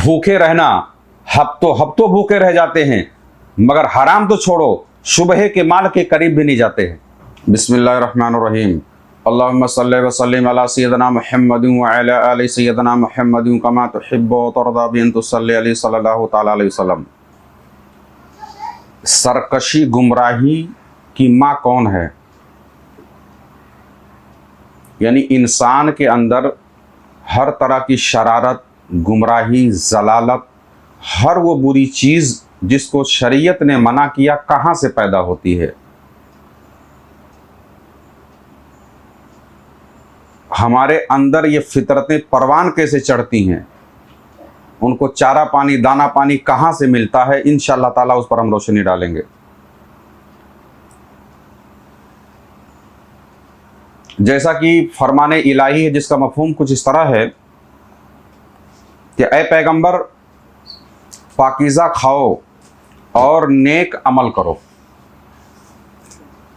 भूखे रहना, हफ्तों भूखे रह जाते हैं, मगर हराम तो छोड़ो, सुबह के माल के करीब भी नहीं जाते हैं। बिस्मिल्लाहिर्रहमानिर्रहीम। अल्लाहुम्मा सल्लि व सल्लिम अला सय्यिदना मुहम्मदिन व अला आलि सय्यिदना मुहम्मदिन कमा तुहिब्बु व तर्दा बि अन तुसल्ली अलैहि सल्लल्लाहु तआला अलैहि वसल्लम। सरकशी गुमराही की माँ कौन है? यानी इंसान के अंदर हर तरह की शरारत, गुमराही, जलालत, हर वो बुरी चीज़ जिसको शरीयत ने मना किया, कहाँ से पैदा होती है? हमारे अंदर ये फितरतें परवान कैसे चढ़ती हैं? उनको चारा पानी, दाना पानी कहाँ से मिलता है? इंशाअल्लाह ताला उस पर हम रोशनी डालेंगे। जैसा कि फरमाने इलाही है, जिसका मफहूम कुछ इस तरह है कि ऐ पैगंबर, पाकीज़ा खाओ और नेक अमल करो।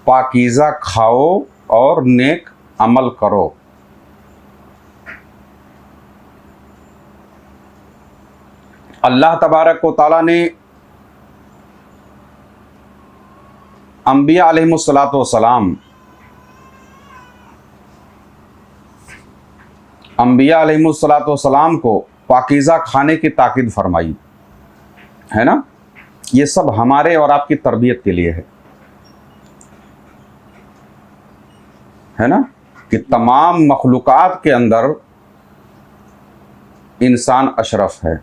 पाकीज़ा खाओ और नेक अमल करो। अल्लाह तबारक व तआला ने अंबिया अलैहिमुस्सलातु वस्सलाम को पाकीज़ा खाने की ताकीद फरमाई है ना। ये सब हमारे और आपकी तरबियत के लिए है ना, कि तमाम मखलूक़ात के अंदर इंसान अशरफ है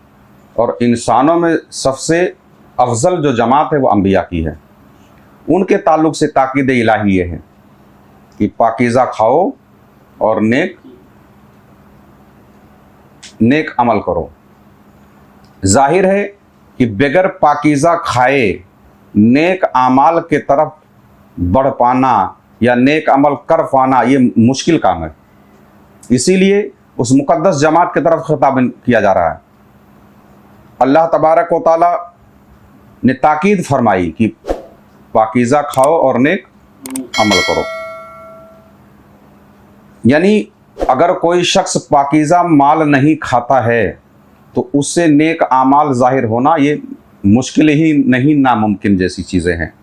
और इंसानों में सबसे अफजल जो जमात है वो अंबिया की है। उनके ताल्लुक़ से ताकीद इलाही ये है कि पाकीज़ा खाओ और नेक अमल करो। जाहिर है कि बगैर पाकीज़ा खाए नेक आमाल के तरफ बढ़ पाना या नेक अमल कर पाना ये मुश्किल काम है। इसीलिए उस मुक़द्दस जमात की तरफ खिताब किया जा रहा है। अल्लाह तबारक व तआला ने ताकीद फरमाई कि पाकीज़ा खाओ और नेक अमल करो। यानी अगर कोई शख्स पाकीज़ा माल नहीं खाता है तो उससे नेक आमाल ज़ाहिर होना ये मुश्किल ही नहीं, नामुमकिन जैसी चीज़ें हैं।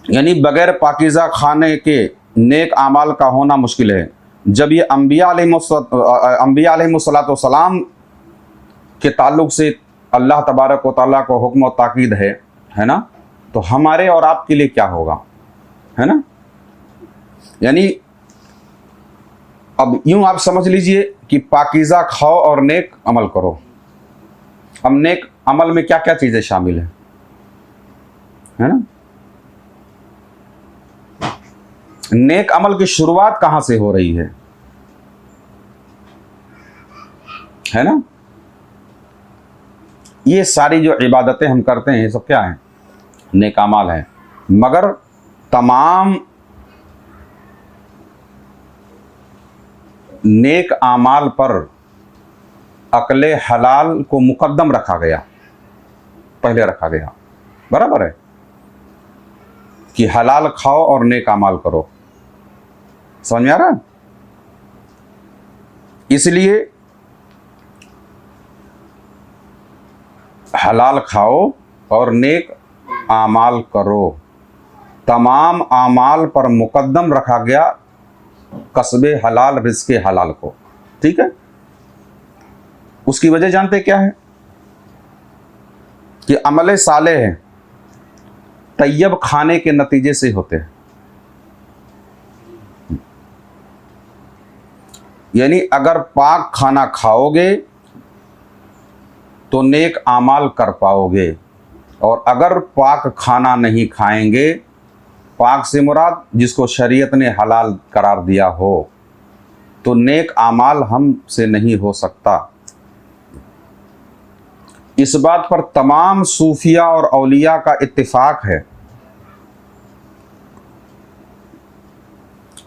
यानी बग़ैर पाकीज़ा खाने के नेक आमाल का होना मुश्किल है। जब ये अंबिया अलैहिमुस्सलातु वस्सलाम के ताल्लुक़ से अल्लाह तबारक व तआला को हुक्म व ताकीद है ना, तो हमारे और आपके लिए क्या होगा, है ना। यानी अब यूँ आप समझ लीजिए कि पाकीज़ा खाओ और नेक अमल करो। अब नेक अमल में क्या क्या चीज़ें शामिल है ना। नेक अमल की शुरुआत कहाँ से हो रही है ना। ये सारी जो इबादतें हम करते हैं ये सब क्या हैं? नेक अमाल हैं। मगर तमाम नेक आमाल पर अक्ले हलाल को मुकद्दम रखा गया, पहले रखा गया। बराबर है कि हलाल खाओ और नेक आमाल करो। समझ में आ रहा है? इसलिए हलाल खाओ और नेक आमाल करो। तमाम आमाल पर मुकद्दम रखा गया कसबे हलाल, रिज़्क़े हलाल को। ठीक है। उसकी वजह जानते क्या है? कि अमले साले है तैयब खाने के नतीजे से होते हैं। यानी अगर पाक खाना खाओगे तो नेक आमाल कर पाओगे, और अगर पाक खाना नहीं खाएंगे, पाक से मुराद जिसको शरीयत ने हलाल करार दिया हो, तो नेक आमाल हमसे नहीं हो सकता। इस बात पर तमाम सूफिया और औलिया का इत्तिफाक है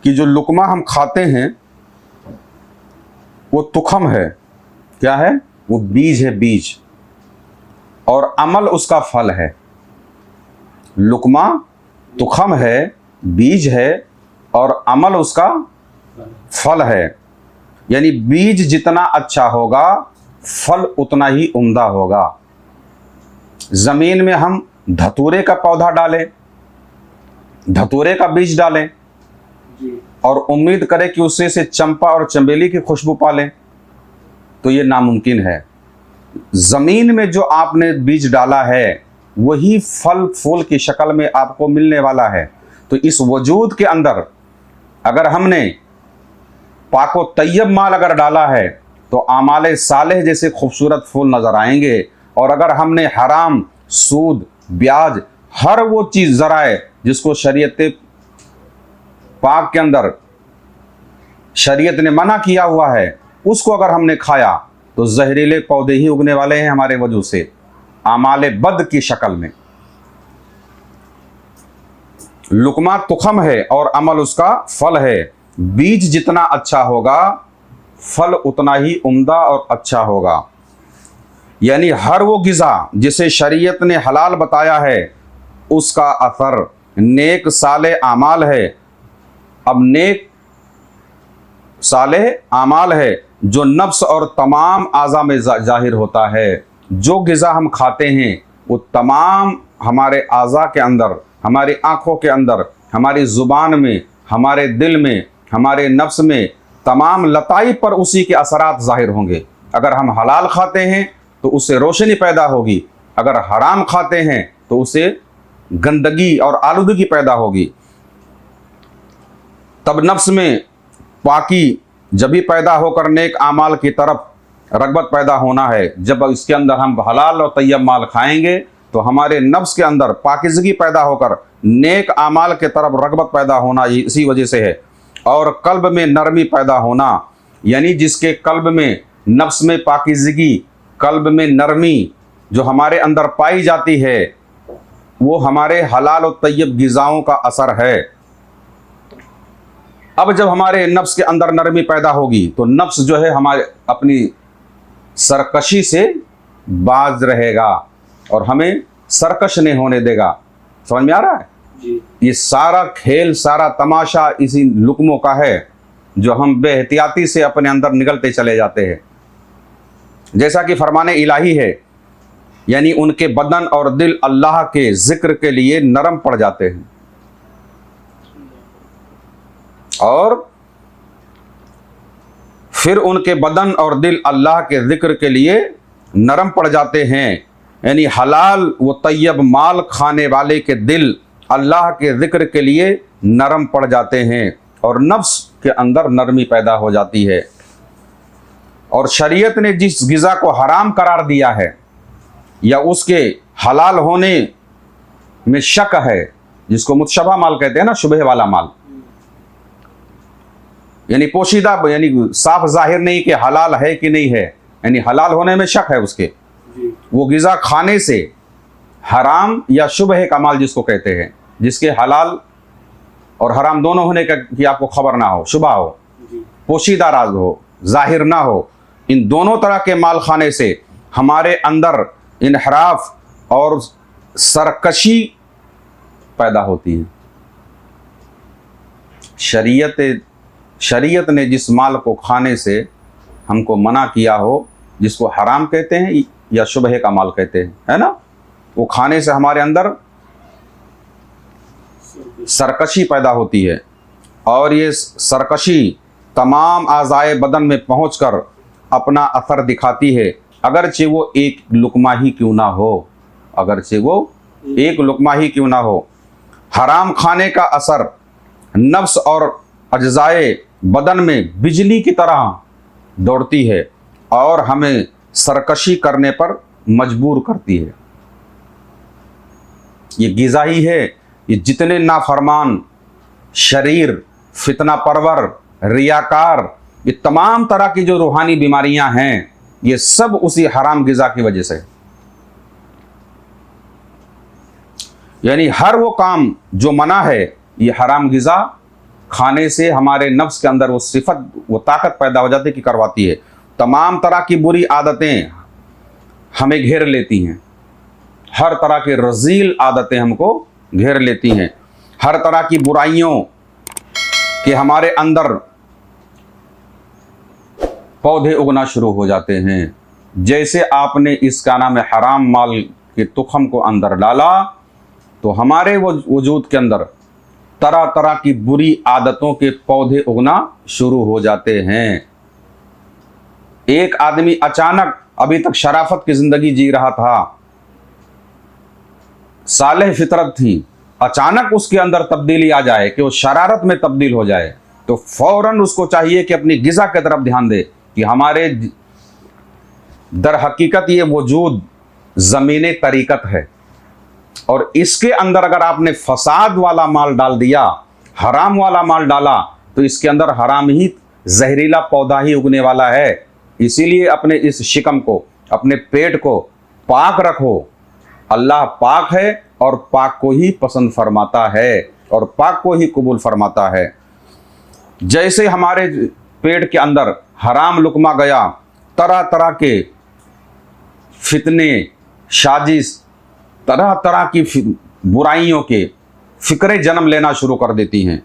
कि जो लुकमा हम खाते हैं वो तुखम है। क्या है? वो बीज है, बीज, और अमल उसका फल है। लुकमा तुखम है, बीज है, और अमल उसका फल है। यानी बीज जितना अच्छा होगा फल उतना ही उम्दा होगा। ज़मीन में हम धतूरे का पौधा डालें, धतूरे का बीज डालें और उम्मीद करें कि उससे से चंपा और चमेली की खुशबू पालें, तो ये नामुमकिन है। ज़मीन में जो आपने बीज डाला है वही फल फूल की शक्ल में आपको मिलने वाला है। तो इस वजूद के अंदर अगर हमने पाको तैयब माल अगर डाला है तो आमाले सालेह जैसे खूबसूरत फूल नज़र आएंगे। और अगर हमने हराम, सूद, ब्याज, हर वो चीज़ ज़राए जिसको शरीयत पाक के अंदर शरीयत ने मना किया हुआ है उसको अगर हमने खाया तो जहरीले पौधे ही उगने वाले हैं हमारे वजूद से, आमाले बद की शक्ल में। लुकमा तुखम है और अमल उसका फल है। बीज जितना अच्छा होगा फल उतना ही उम्दा और अच्छा होगा। यानी हर वो गिज़ा जिसे शरीयत ने हलाल बताया है उसका असर नेक साले आमाल है। अब नेक साले आमाल है जो नफ्स और तमाम आज़ा में जाहिर होता है। जो गिज़ा हम खाते हैं वो तमाम हमारे आज़ा के अंदर, हमारी आँखों के अंदर, हमारी ज़ुबान में, हमारे दिल में, हमारे नफ्स में, तमाम लताई पर उसी के असरात ज़ाहिर होंगे। अगर हम हलाल खाते हैं तो उससे रोशनी पैदा होगी, अगर हराम खाते हैं तो उससे गंदगी और आलूदगी पैदा होगी। तब नफ्स में पाकी जब भी पैदा होकर नेक आमाल की तरफ रग़बत पैदा होना है। जब इसके अंदर हम हलाल और तैयब माल खाएंगे तो हमारे नफ्स के अंदर पाकीज़गी पैदा होकर नेक आमाल के तरफ रग़बत पैदा होना इसी वजह से है। और कल्ब में नरमी पैदा होना, यानी जिसके कल्ब में, नफ्स में पाकीज़गी, कल्ब में नरमी जो हमारे अंदर पाई जाती है वो हमारे हलाल और तैयब ग़िज़ाओं का असर है। अब जब हमारे नफ्स के अंदर नरमी पैदा होगी तो नफ्स जो है हमारे अपनी सरकशी से बाज रहेगा और हमें सरकश नहीं होने देगा। समझ में आ रहा है जी? ये सारा खेल, सारा तमाशा इसी लुकमों का है जो हम बेहतियाती से अपने अंदर निगलते चले जाते हैं। जैसा कि फरमाने इलाही है, यानी उनके बदन और दिल अल्लाह के जिक्र के लिए नरम पड़ जाते हैं और फिर उनके बदन और दिल अल्लाह के जिक्र के लिए नरम पड़ जाते हैं। यानी हलाल व तैयब माल खाने वाले के दिल अल्लाह के जिक्र के लिए नरम पड़ जाते हैं और नफ्स के अंदर नरमी पैदा हो जाती है। और शरीयत ने जिस गिज़ा को हराम करार दिया है या उसके हलाल होने में शक है, जिसको मुतशबा माल कहते हैं ना, शुबह वाला माल, यानी पोशीदा, यानी साफ जाहिर नहीं कि हलाल है कि नहीं है, यानी हलाल होने में शक है उसके, वो गिज़ा खाने से हराम या शुबह का माल जिसको कहते हैं, जिसके हलाल और हराम दोनों होने का कि आपको खबर ना हो, शुबा हो, पोशीदा राज हो, जाहिर ना हो, इन दोनों तरह के माल खाने से हमारे अंदर इनहराफ और सरकशी पैदा होती है। शरीयत ने जिस माल को खाने से हमको मना किया हो, जिसको हराम कहते हैं या शुबह का माल कहते हैं, है ना, वो खाने से हमारे अंदर सरकशी पैदा होती है और ये सरकशी तमाम आज़ाए बदन में पहुंचकर अपना असर दिखाती है, अगरचे वो एक लुकमा ही क्यों ना हो, अगरचे वो एक लुकमा ही क्यों ना हो। हराम खाने का असर नफ्स और अज्जाए बदन में बिजली की तरह दौड़ती है और हमें सरकशी करने पर मजबूर करती है। ये गिज़ा ही है। ये जितने नाफरमान, शरीर, फितना परवर, रियाकार, ये तमाम तरह की जो रूहानी बीमारियां हैं, ये सब उसी हराम गिज़ा की वजह से। यानी हर वो काम जो मना है, ये हराम गिज़ा खाने से हमारे नफ्स के अंदर वो सिफत, वो ताकत पैदा हो जाती है कि करवाती है। तमाम तरह की बुरी आदतें हमें घेर लेती हैं, हर तरह की रज़ील आदतें हमको घेर लेती हैं, हर तरह की बुराइयों के हमारे अंदर पौधे उगना शुरू हो जाते हैं। जैसे आपने इसका नाम है हराम माल के तुखम को अंदर डाला तो हमारे वजूद के अंदर तरह तरह की बुरी आदतों के पौधे उगना शुरू हो जाते हैं। एक आदमी अचानक अभी तक शराफत की जिंदगी जी रहा था, सालेह फितरत थी, अचानक उसके अंदर तब्दीली आ जाए कि वो शरारत में तब्दील हो जाए, तो फौरन उसको चाहिए कि अपनी गिज़ा की तरफ ध्यान दे कि हमारे दर हकीकत ये वजूद ज़मीन तरीक़त है, और इसके अंदर अगर आपने फसाद वाला माल डाल दिया, हराम वाला माल डाला, तो इसके अंदर हराम ही जहरीला पौधा ही उगने वाला है। इसीलिए अपने इस शिकम को, अपने पेट को पाक रखो। अल्लाह पाक है और पाक को ही पसंद फरमाता है और पाक को ही कबूल फरमाता है। जैसे हमारे पेट के अंदर हराम लुकमा गया, तरह तरह के फितने, साजिश, तरह तरह की बुराइयों के फिक्रें जन्म लेना शुरू कर देती हैं।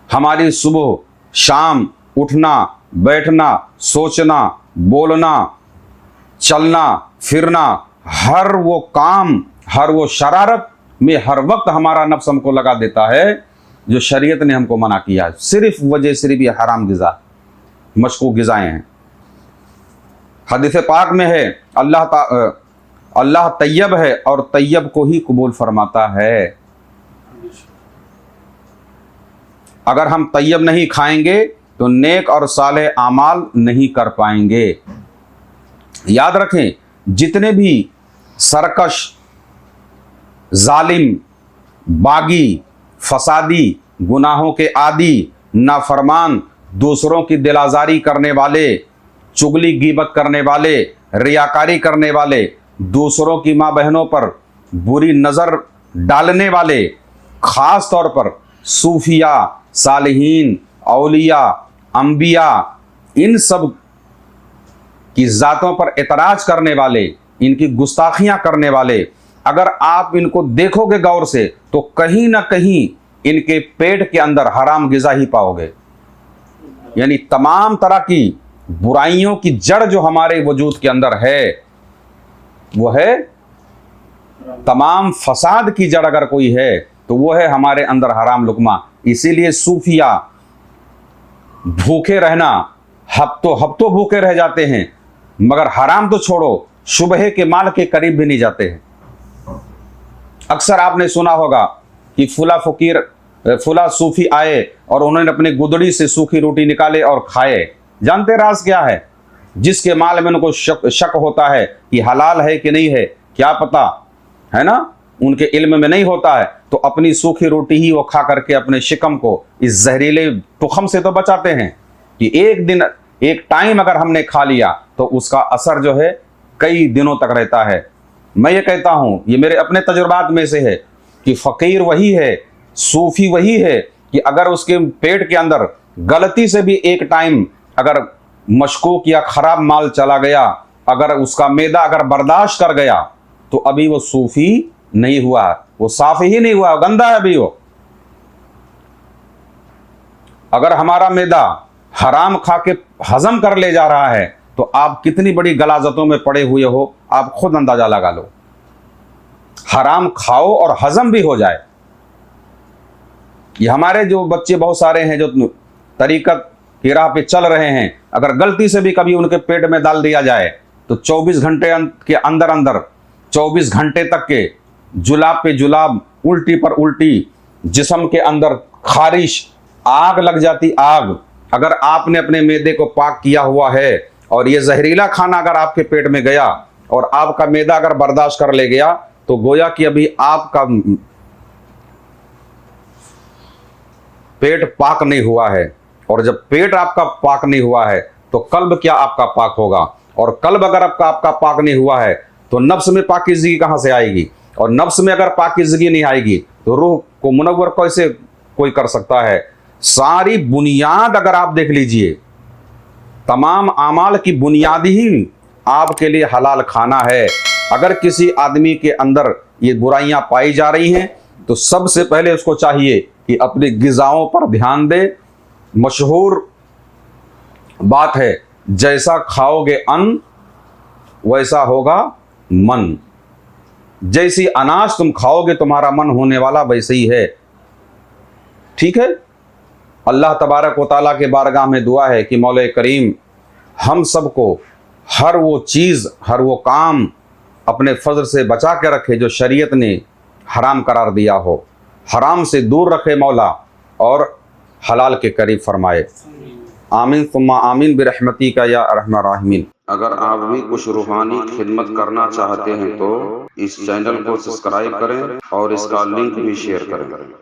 हमारी सुबह शाम उठना, बैठना, सोचना, बोलना, चलना फिरना, हर वो काम, हर वो शरारत में हर वक्त हमारा नफ्स हमको लगा देता है जो शरीयत ने हमको मना किया है। सिर्फ ये हराम गिज़ा, मशकूक गिज़ाएँ हैं। हदीस पाक में है अल्लाह तैयब है और तैयब को ही कबूल फरमाता है। अगर हम तैयब नहीं खाएंगे तो नेक और साले आमाल नहीं कर पाएंगे। याद रखें, जितने भी सरकश, जालिम, बागी, फसादी, गुनाहों के आदी, नाफरमान, दूसरों की दिल आज़ारी करने वाले, चुगली गीबत करने वाले, रियाकारी करने वाले, दूसरों की माँ बहनों पर बुरी नज़र डालने वाले, ख़ास तौर पर सूफिया, सालिहीन, औलिया, अंबिया, इन सब की ज़ातों पर एतराज़ करने वाले, इनकी गुस्ताखियाँ करने वाले, अगर आप इनको देखोगे गौर से तो कहीं ना कहीं इनके पेट के अंदर हराम गिज़ा ही पाओगे। यानी तमाम तरह की बुराइयों की जड़ जो हमारे वजूद के अंदर है वो है, तमाम फसाद की जड़ अगर कोई है तो वो है हमारे अंदर हराम लुकमा। इसीलिए सूफिया भूखे रहना, हफ्तों भूखे रह जाते हैं, मगर हराम तो छोड़ो, सुबह के माल के करीब भी नहीं जाते हैं। अक्सर आपने सुना होगा कि फुला सूफी आए और उन्होंने अपनी गुदड़ी से सूखी रोटी निकाले और खाए। जानते राज क्या है? जिसके माल में उनको शक होता है कि हलाल है कि नहीं है, क्या पता, है ना, उनके इल्म में नहीं होता है, तो अपनी सूखी रोटी ही वो खा करके अपने शिकम को इस जहरीले तुखम से तो बचाते हैं कि एक दिन, एक टाइम अगर हमने खा लिया तो उसका असर जो है कई दिनों तक रहता है। मैं ये कहता हूँ, ये मेरे अपने तजुर्बात में से है कि फ़कीर वही है, सूफी वही है कि अगर उसके पेट के अंदर गलती से भी एक टाइम अगर मशकूक या ख़राब माल चला गया, अगर उसका मैदा अगर बर्दाश्त कर गया, तो अभी वो सूफी नहीं हुआ, वो साफ़ी ही नहीं हुआ, गंदा है अभी वो। अगर हमारा मैदा हराम खा के हजम कर ले जा रहा है तो आप कितनी बड़ी गलाजतों में पड़े हुए हो, आप खुद अंदाजा लगा लो। हराम खाओ और हजम भी हो जाए। ये हमारे जो बच्चे बहुत सारे हैं जो तरीकत की राह पे चल रहे हैं, अगर गलती से भी कभी उनके पेट में डाल दिया जाए तो 24 घंटे के अंदर 24 घंटे तक के जुलाब पे जुलाब, उल्टी पर उल्टी, जिस्म के अंदर खारिश, आग लग जाती आग। अगर आपने अपने मैदे को पाक किया हुआ है और ये जहरीला खाना अगर आपके पेट में गया और आपका मैदा अगर बर्दाश्त कर ले गया तो गोया कि अभी आपका पेट पाक नहीं हुआ है। और जब पेट आपका पाक नहीं हुआ है तो कल्ब क्या आपका पाक होगा, और कल्ब अगर आपका पाक नहीं हुआ है तो नफ्स में पाकीज़गी कहाँ से आएगी, और नफ्स में अगर पाकीज़गी नहीं आएगी तो रूह को मुनव्वर कैसे कोई कर सकता है। सारी बुनियाद अगर आप देख लीजिए, तमाम आमाल की बुनियाद ही आपके लिए हलाल खाना है। अगर किसी आदमी के अंदर ये बुराइयां पाई जा रही हैं तो सबसे पहले उसको चाहिए कि अपनी ग़िज़ाओं पर ध्यान दे। मशहूर बात है, जैसा खाओगे अन्न वैसा होगा मन। जैसी अनाज तुम खाओगे तुम्हारा मन होने वाला वैसे ही है। ठीक है। अल्लाह तबारक व तआला के बारगाह में दुआ है कि मौला करीम हम सबको हर वो चीज़, हर वो काम अपने फजल से बचा के रखे जो शरीयत ने हराम करार दिया हो, हराम से दूर रखे मौला, और हलाल के करीब फरमाए। आमीन सुम्मा आमीन बिरहमती का या अरहमर राहिमीन। अगर आप भी कुछ रूहानी खिदमत करना चाहते हैं तो इस चैनल को सब्सक्राइब करें और इसका लिंक भी शेयर करें।